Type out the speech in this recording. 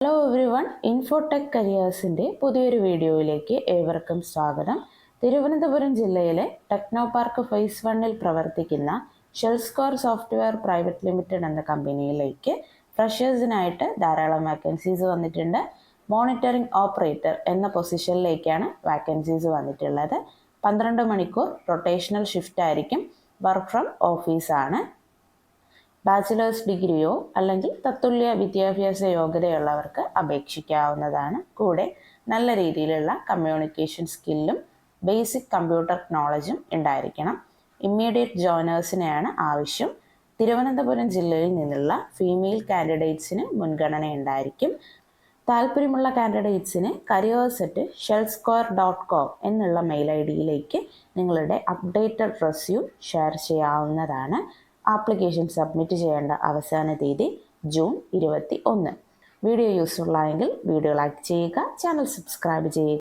Hello every one, Infotech കരിയേഴ്സിൻ്റെ പുതിയൊരു വീഡിയോയിലേക്ക് ഏവർക്കും സ്വാഗതം. തിരുവനന്തപുരം ജില്ലയിലെ ടെക്നോ പാർക്ക് ഫേസ് 1 പ്രവർത്തിക്കുന്ന ഷെൽസ്കോർ സോഫ്റ്റ്വെയർ പ്രൈവറ്റ് ലിമിറ്റഡ് എന്ന കമ്പനിയിലേക്ക് ഫ്രഷേഴ്സിനായിട്ട് ധാരാളം വാക്കൻസീസ് വന്നിട്ടുണ്ട്. മോണിറ്ററിംഗ് ഓപ്പറേറ്റർ എന്ന പൊസിഷനിലേക്കാണ് വാക്കൻസീസ് വന്നിട്ടുള്ളത്. 12 മണിക്കൂർ റൊട്ടേഷണൽ ഷിഫ്റ്റ് ആയിരിക്കും. വർക്ക് ഫ്രം ഓഫീസാണ്. ബാച്ചിലേഴ്സ് ഡിഗ്രിയോ അല്ലെങ്കിൽ തത്തുല്യ വിദ്യാഭ്യാസ യോഗ്യതയുള്ളവർക്ക് അപേക്ഷിക്കാവുന്നതാണ്. കൂടെ നല്ല രീതിയിലുള്ള കമ്മ്യൂണിക്കേഷൻ സ്കില്ലും ബേസിക് കമ്പ്യൂട്ടർ നോളജും ഉണ്ടായിരിക്കണം. ഇമ്മീഡിയറ്റ് ജോയിനേഴ്സിനെയാണ് ആവശ്യം. തിരുവനന്തപുരം ജില്ലയിൽ നിന്നുള്ള ഫീമെയിൽ കാൻഡിഡേറ്റ്സിന് മുൻഗണന ഉണ്ടായിരിക്കും. താല്പര്യമുള്ള കാൻഡിഡേറ്റ്സിന് careers@shellscore.com എന്നുള്ള മെയിൽ ID-യിലേക്ക് നിങ്ങളുടെ അപ്ഡേറ്റഡ് റെസ്യൂം ഷെയർ ചെയ്യാവുന്നതാണ്. ആപ്ലിക്കേഷൻ സബ്മിറ്റ് ചെയ്യേണ്ട അവസാന തീയതി ജൂൺ 21. വീഡിയോ യൂസ്ഫുൾ ആയെങ്കിൽ വീഡിയോ ലൈക്ക് ചെയ്യുക, ചാനൽ സബ്സ്ക്രൈബ് ചെയ്യുക.